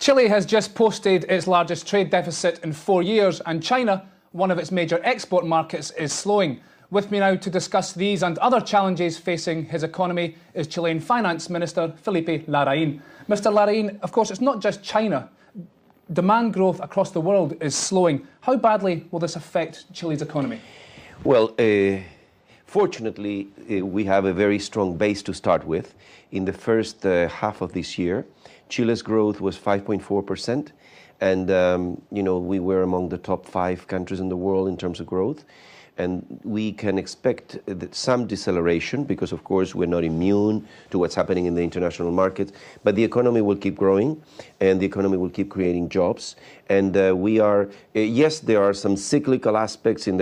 Chile has just posted its largest trade deficit in 4 years, and China, one of its major export markets, is slowing. With me now to discuss these and other challenges facing his economy is Chilean Finance Minister Felipe Larraín. Mr. Larraín, of course, it's not just China. Demand growth across the world is slowing. How badly will this affect Chile's economy? Well, fortunately, we have a very strong base to start with. In the first half of this year, Chile's growth was 5.4%, and we were among the top 5 countries in the world in terms of growth. And we can expect some deceleration because, of course, we're not immune to what's happening in the international market. But the economy will keep growing, and the economy will keep creating jobs. And yes, there are some cyclical aspects in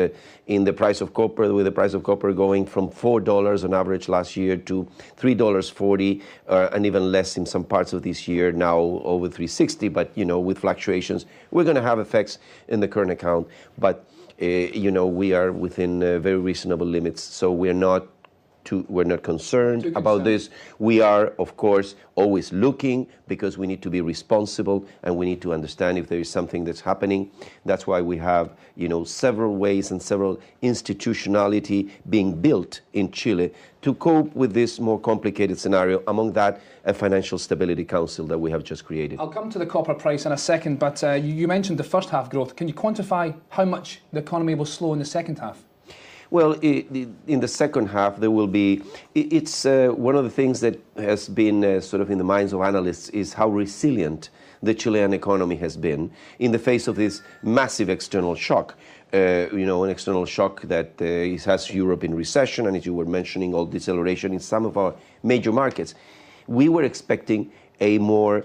the price of copper, with the price of copper going from $4 on average last year to $3.40, and even less in some parts of this year, now over $3.60. But with fluctuations, we're going to have effects in the current account. But we are within very reasonable limits, so we're not concerned about this. We are, of course, always looking because we need to be responsible and we need to understand if there is something that's happening. That's why we have, several ways and several institutionality being built in Chile to cope with this more complicated scenario. Among that, a Financial Stability Council that we have just created. I'll come to the copper price in a second, but you mentioned the first half growth. Can you quantify how much the economy will slow in the second half? Well, in the second half, there will be, it's one of the things that has been sort of in the minds of analysts is how resilient the Chilean economy has been in the face of this massive external shock. An external shock that has Europe in recession, and as you were mentioning, all deceleration in some of our major markets. We were expecting a more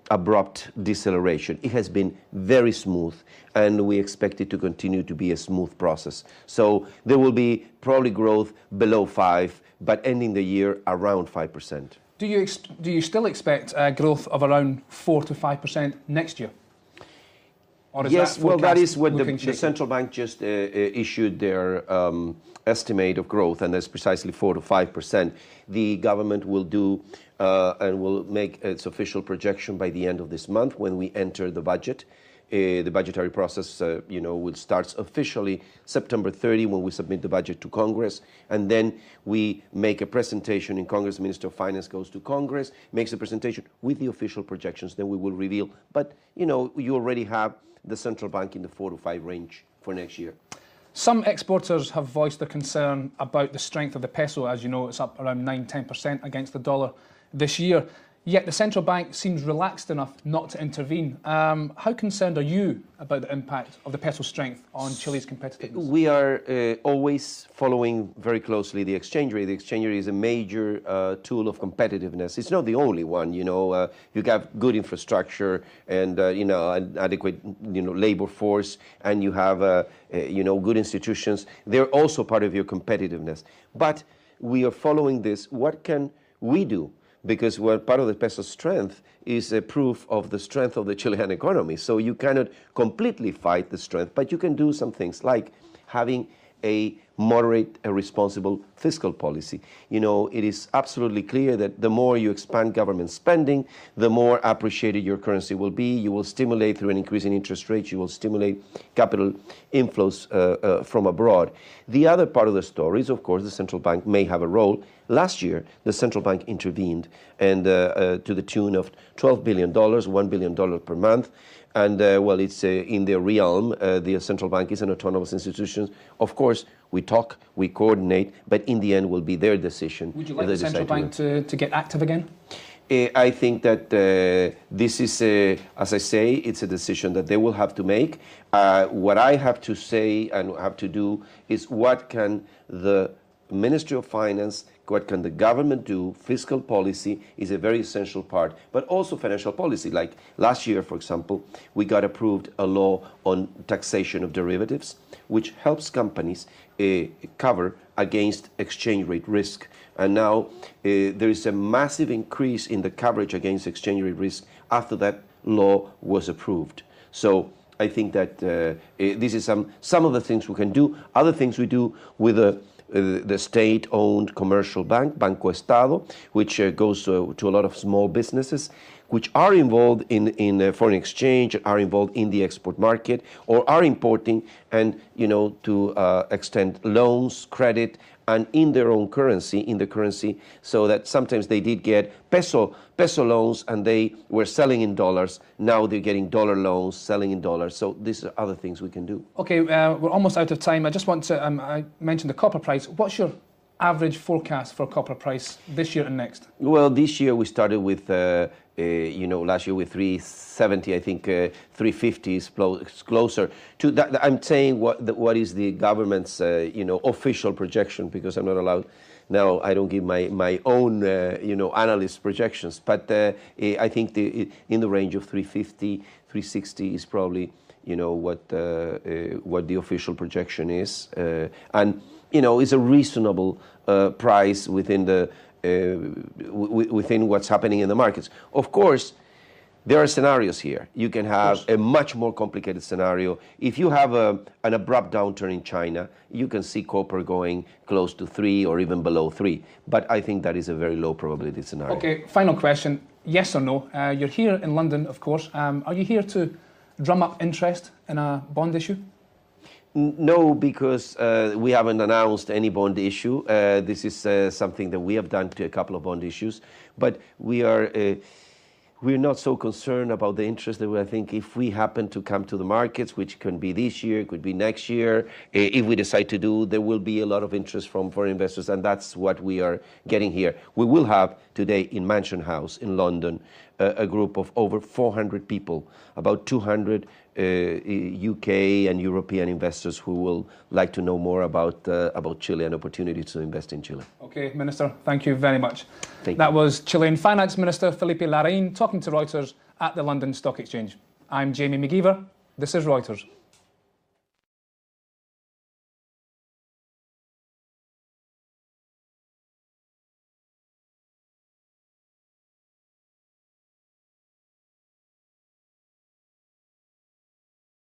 abrupt deceleration. It has been very smooth, and we expect it to continue to be a smooth process. So there will be probably growth below 5, but ending the year around 5%. Do you still expect growth of around 4 to 5% next year? Or is yes, well, that is what the central bank just issued their estimate of growth, and that's precisely 4 to 5%. The government will do and will make its official projection by the end of this month when we enter the budget. The budgetary process, will start officially September 30 when we submit the budget to Congress, and then we make a presentation in Congress. The Minister of Finance goes to Congress, makes a presentation with the official projections. Then we will reveal. But you already have the central bank in the 4 to 5 range for next year. Some exporters have voiced their concern about the strength of the peso. As you know, it's up around 9–10% against the dollar this year. Yet the central bank seems relaxed enough not to intervene. How concerned are you about the impact of the peso strength on Chile's competitiveness? We are always following very closely the exchange rate. The exchange rate is a major tool of competitiveness. It's not the only one. You have good infrastructure and an adequate labor force, and you have good institutions. They're also part of your competitiveness. But we are following this. What can we do? Because part of the peso's strength is a proof of the strength of the Chilean economy. So you cannot completely fight the strength, but you can do some things like having a moderate, responsible fiscal policy. It is absolutely clear that the more you expand government spending, the more appreciated your currency will be. You will stimulate through an increase in interest rates. You will stimulate capital inflows from abroad. The other part of the story is, of course, the central bank may have a role. Last year, the central bank intervened, and to the tune of $12 billion, $1 billion per month. And, it's in their realm. The central bank is an autonomous institution. Of course, we talk, we coordinate, but in the end will be their decision. Would you like the central bank to get active again? I think that this is, as I say, it's a decision that they will have to make. What I have to say and have to do is what can the Ministry of Finance, what can the government do? Fiscal policy is a very essential part, but also financial policy. Like last year, for example, we got approved a law on taxation of derivatives, which helps companies cover against exchange rate risk. And now there is a massive increase in the coverage against exchange rate risk after that law was approved. So I think that this is some of the things we can do. Other things we do with the the state-owned commercial bank, Banco Estado, which goes to a lot of small businesses, which are involved in foreign exchange, are involved in the export market, or are importing, and to extend loans, credit, and in their own currency, so that sometimes they did get peso loans and they were selling in dollars. Now they're getting dollar loans, selling in dollars. So these are other things we can do. Okay, we're almost out of time. I just want to, I mentioned the copper price. What's your average forecast for copper price this year and next? Well, this year we started with, last year with 370. I think 350 is closer to that. I'm saying what is the government's, official projection, because I'm not allowed. Now I don't give my own, analyst projections, but I think in the range of 350, 360 is probably, what the official projection is, and it's a reasonable price within within what's happening in the markets. Of course, there are scenarios here. You can have a much more complicated scenario. If you have an abrupt downturn in China, you can see copper going close to 3 or even below 3. But I think that is a very low probability scenario. Okay, final question. Yes or no? You're here in London, of course. Are you here to drum up interest in a bond issue? No, because we haven't announced any bond issue. This is something that we have done to a couple of bond issues. But we're not so concerned about the interest that I think if we happen to come to the markets, which can be this year, could be next year, if we decide to do, there will be a lot of interest from foreign investors, and that's what we are getting here. We will have today in Mansion House in London a group of over 400 people, about 200 UK and European investors who will like to know more about Chile and opportunities to invest in Chile. Okay, Minister, thank you very much. Thank you. That was Chilean Finance Minister Felipe Larraín talking to Reuters at the London Stock Exchange. I'm Jamie McGeever. This is Reuters.